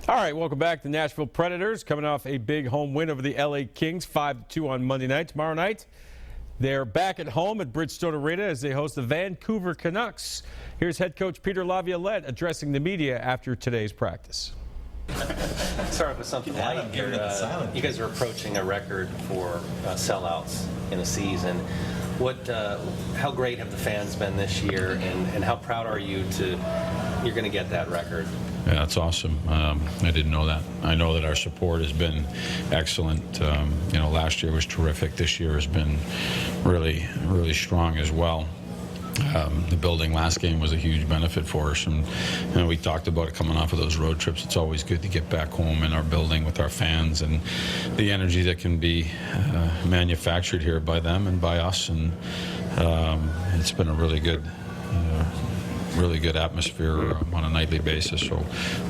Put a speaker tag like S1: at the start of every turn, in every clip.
S1: All right, welcome back. The Nashville Predators coming off a big home win over the LA Kings, 5-2 on Monday night. Tomorrow night, they're back at home at Bridgestone Arena as they host the Vancouver Canucks. Here's head coach Peter Laviolette addressing the media after today's practice.
S2: Start with something light here. You guys are approaching a record for sellouts in a season. How great have the fans been this year, and how proud are you you're going to get that record?
S3: Yeah, that's awesome. I didn't know that. I know that our support has been excellent. Last year was terrific. This year has been really, really strong as well. The building last game was a huge benefit for us, and we talked about it coming off of those road trips. It's always good to get back home in our building with our fans and the energy that can be manufactured here by them and by us, and it's been a really good atmosphere on a nightly basis. So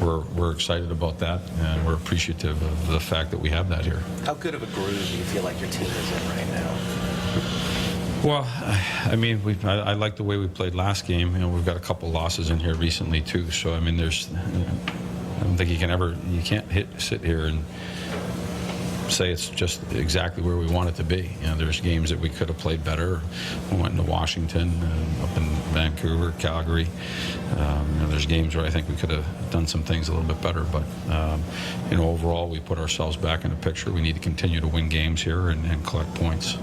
S3: we're excited about that, and we're appreciative of the fact that we have that here.
S2: How good of a groove do you feel like your team is in right now?
S3: Well, I mean, I like the way we played last game. We've got a couple losses in here recently too. So I mean, I don't think you can't sit here and say it's just exactly where we want it to be. There's games that we could have played better. We went into Washington, up in Vancouver, Calgary. There's games where I think we could have done some things a little bit better. But overall, we put ourselves back in the picture. We need to continue to win games here and collect points.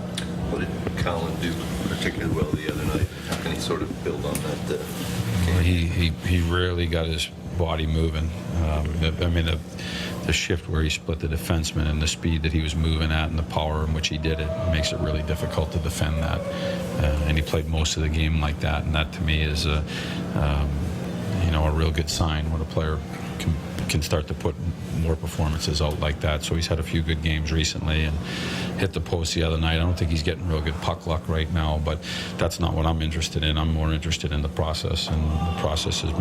S4: What did Colin do particularly well the other night? How can he sort of build on that?
S3: He really got his body moving. The shift where he split the defenseman and the speed that he was moving at and the power in which he did it makes it really difficult to defend that. And he played most of the game like that, and that to me is a real good sign when a player can start to put more performances out like that. So he's had a few good games recently and hit the post the other night. I don't think he's getting real good puck luck right now, but that's not what I'm interested in. I'm more interested in the process, and the process has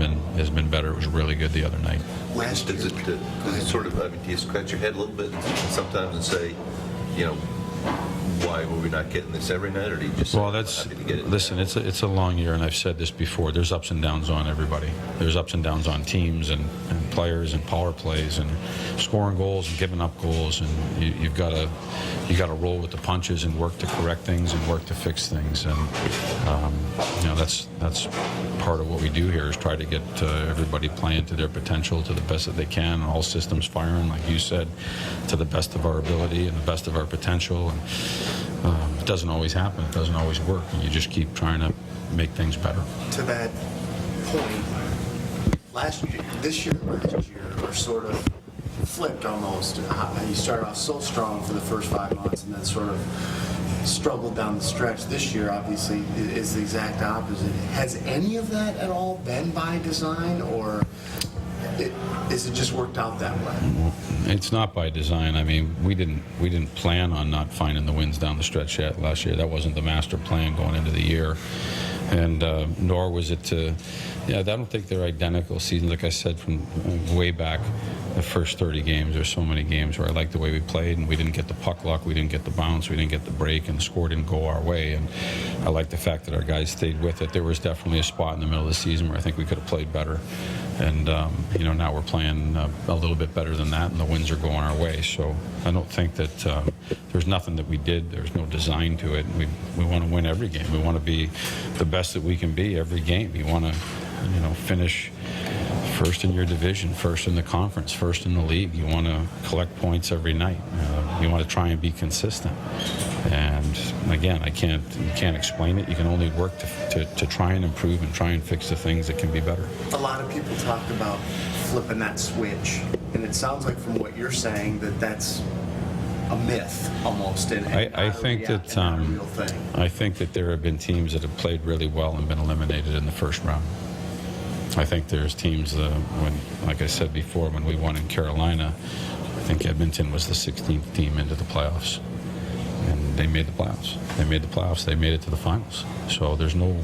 S3: been better. It was really good the other night.
S4: Does it sort of, do you scratch your head a little bit sometimes and say, why were we not getting this every night, or do you just happy to get it?
S3: Listen, it's a long year, and I've said this before. There's ups and downs on everybody. There's ups and downs on teams and players and power plays and scoring goals and giving up goals, and you got to roll with the punches and work to correct things and work to fix things, and that's part of what we do here is try to get everybody playing to their potential, to the best that they can, all systems firing, like you said, to the best of our ability and the best of our potential. And it doesn't always happen. It doesn't always work. And you just keep trying to make things better.
S5: To that point, last year are sort of flipped almost. You started off so strong for the first 5 months and then sort of struggled down the stretch. This year, obviously, is the exact opposite. Has any of that at all been by design, or is it just worked out that way?
S3: It's not by design. I mean, we didn't plan on not finding the wins down the stretch yet last year. That wasn't the master plan going into the year, and nor was it to. I don't think they're identical seasons. Like I said, from way back, the first 30 games, there's so many games where I liked the way we played, and we didn't get the puck luck, we didn't get the bounce, we didn't get the break, and the score didn't go our way. And I like the fact that our guys stayed with it. There was definitely a spot in the middle of the season where I think we could have played better. And, now we're playing a little bit better than that, and the wins are going our way. So I don't think that there's nothing that we did. There's no design to it. We want to win every game. We want to be the best that we can be every game. You want to, finish first in your division, first in the conference, first in the league. You want to collect points every night. You want to try and be consistent. And again, you can't explain it. You can only work to try and improve and try and fix the things that can be better.
S5: A lot of people talk about flipping that switch, and it sounds like from what you're saying that's a myth almost.
S3: I think that there have been teams that have played really well and been eliminated in the first round. I think there's teams like I said before, when we won in Carolina, I think Edmonton was the 16th team into the playoffs, and they made the playoffs. They made the playoffs. They made it to the finals. So there's no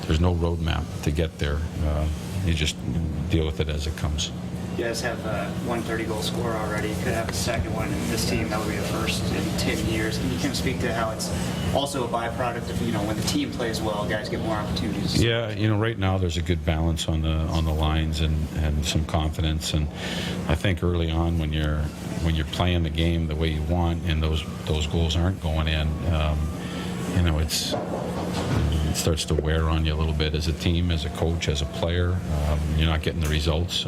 S3: roadmap to get there. You just deal with it as it comes.
S6: You guys have one 30-goal scorer already. You could have a second one in this team. That would be the first in 10 years. And you can speak to how it's also a byproduct of, when the team plays well, guys get more opportunities.
S3: Yeah, right now there's a good balance on the lines and some confidence. And I think early on when you're playing the game the way you want and those goals aren't going in, it starts to wear on you a little bit as a team, as a coach, as a player. You're not getting the results,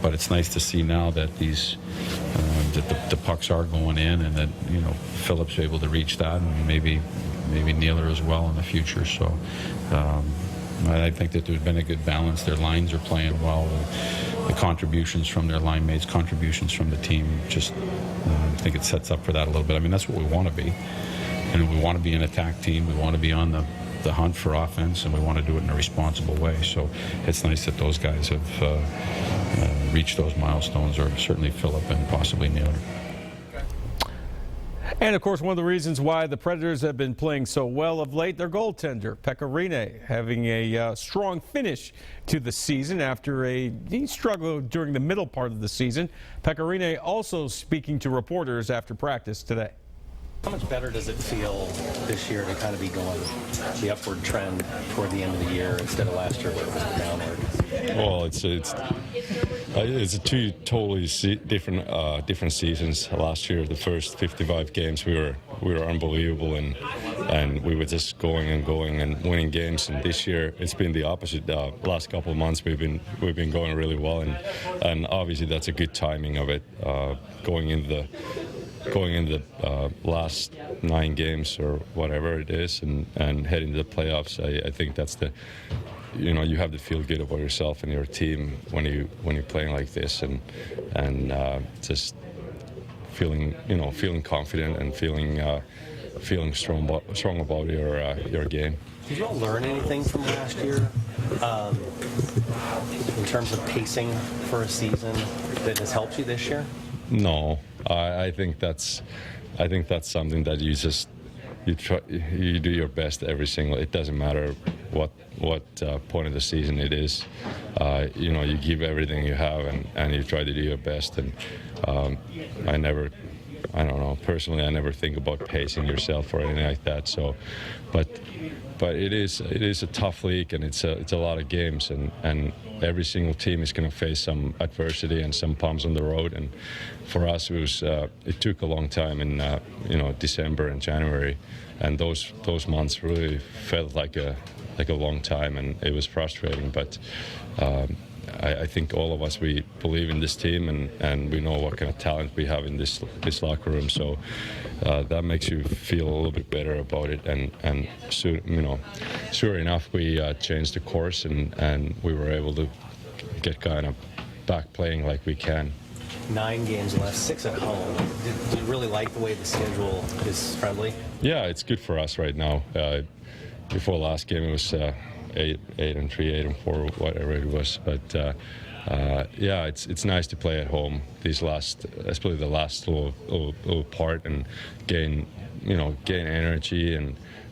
S3: but it's nice to see now that that the pucks are going in, and that Philip's able to reach that, and maybe Naylor as well in the future. So I think that there's been a good balance. Their lines are playing well. The contributions from their line mates, contributions from the team, just I think it sets up for that a little bit. I mean, that's what we want to be. And we want to be an attack team. We want to be on the hunt for offense, and we want to do it in a responsible way. So it's nice that those guys have reached those milestones, or certainly Philip and possibly Naylor.
S1: And of course, one of the reasons why the Predators have been playing so well of late, their goaltender, Pekka Rinne, having a strong finish to the season after he struggled during the middle part of the season. Pekka Rinne also speaking to reporters after practice today.
S2: How much better does it feel this year to kind of be going the upward trend toward the end of the year instead of last year where it was downward?
S7: Well, it's two totally different seasons. Last year, the first 55 games, we were unbelievable, and we were just going and winning games. And this year, it's been the opposite. Last couple of months, we've been going really well, and obviously that's a good timing of it, going in the last 9 games or whatever it is, and heading to the playoffs. I think that's you have to feel good about yourself and your team when you're playing like this, and just feeling confident and feeling strong about your game.
S2: Did you all learn anything from last year in terms of pacing for a season that has helped you this year?
S7: No, I think that's something that you do your best every single. It doesn't matter what point of the season it is. You give everything you have, and you try to do your best. And I don't know. Personally, I never think about pacing yourself or anything like that. So, but it is a tough league, and it's a lot of games, and every single team is going to face some adversity and some bumps on the road. And for us, it took a long time in December and January, and those months really felt like a long time, and it was frustrating. But I think all of us, we believe in this team, and we know what kind of talent we have in this locker room. So that makes you feel a little bit better about it. And soon, sure enough, we changed the course, and we were able to get kind of back playing like we can.
S2: 9 games left, 6 at home. Do you really like the way the schedule is friendly?
S7: Yeah, it's good for us right now. Before last game, it was 8-3, 8-4, whatever it was. But yeah, it's nice to play at home. Especially the last little part, and gain energy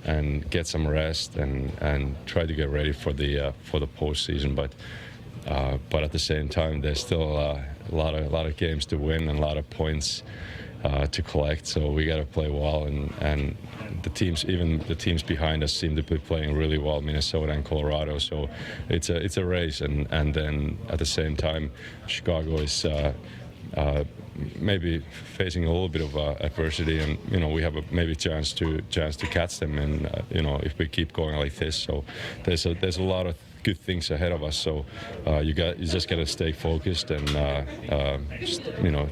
S7: and get some rest and try to get ready for the postseason. But at the same time, there's still a lot of games to win and a lot of points to collect. So we got to play well, and the teams behind us seem to be playing really well, Minnesota and Colorado. So it's a race, and then at the same time, Chicago is maybe facing a little bit of adversity, and we have maybe chance to catch them, and if we keep going like this. So there's a lot of good things ahead of us. So you just got to stay focused and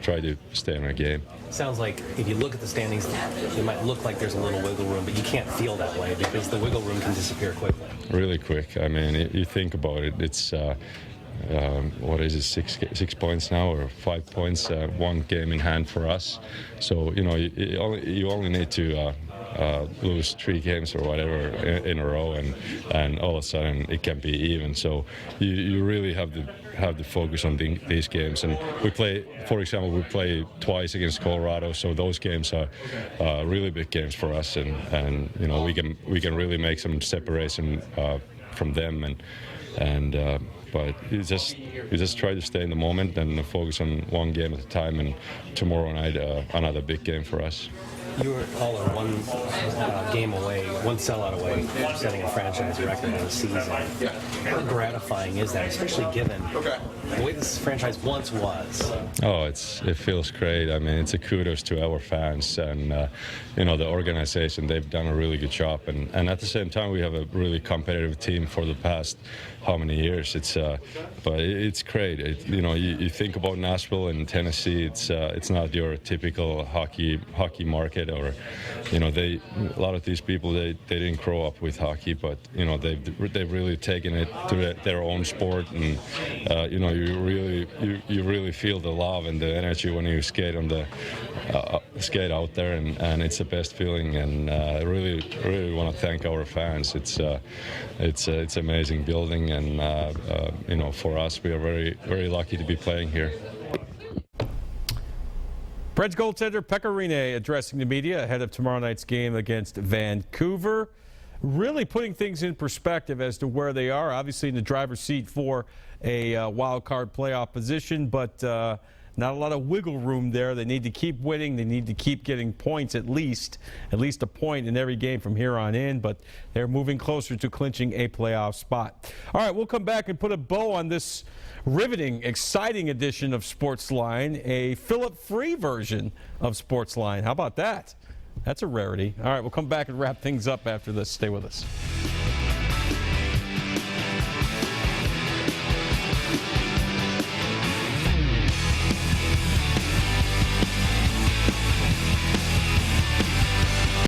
S7: try to stay in our game.
S2: Sounds like if you look at the standings, it might look like there's a little wiggle room, but you can't feel that way because the wiggle room can disappear quickly.
S7: Really quick. I mean, you think about it. It's what is it, 6 points now, or 5 points, 1 game in hand for us. So you only need to lose 3 games or whatever in a row, and all of a sudden it can be even. So you really have to focus on these games. And we play twice against Colorado, so those games are really big games for us, and we can really make some separation from them, and But you just try to stay in the moment and focus on one game at a time. And tomorrow night, another big game for us.
S2: You were all are one game away, one sellout away from setting a franchise record in the season. How gratifying is that, especially given the way this franchise once was?
S7: Oh, it feels great. I mean, it's a kudos to our fans and the organization. They've done a really good job, and at the same time, we have a really competitive team for the past how many years. But it's great. You think about Nashville and Tennessee. It's not your typical hockey market, or a lot of these people they didn't grow up with hockey, but they've really taken it to their own sport, and you really feel the love and the energy when you skate skate out there, and it's the best feeling. And I really want to thank our fans. It's amazing building, and for us, we are very, very lucky to be playing here.
S1: Preds goaltender Pekka Rinne addressing the media ahead of tomorrow night's game against Vancouver, really putting things in perspective as to where they are. Obviously in the driver's seat for a wild card playoff position, but not a lot of wiggle room there. They need to keep winning. They need to keep getting points, at least a point in every game from here on in, but they're moving closer to clinching a playoff spot. All right, we'll come back and put a bow on this riveting, exciting edition of SportsLine, a Phillip-free version of SportsLine. How about that? That's a rarity. All right, we'll come back and wrap things up after this. Stay with us.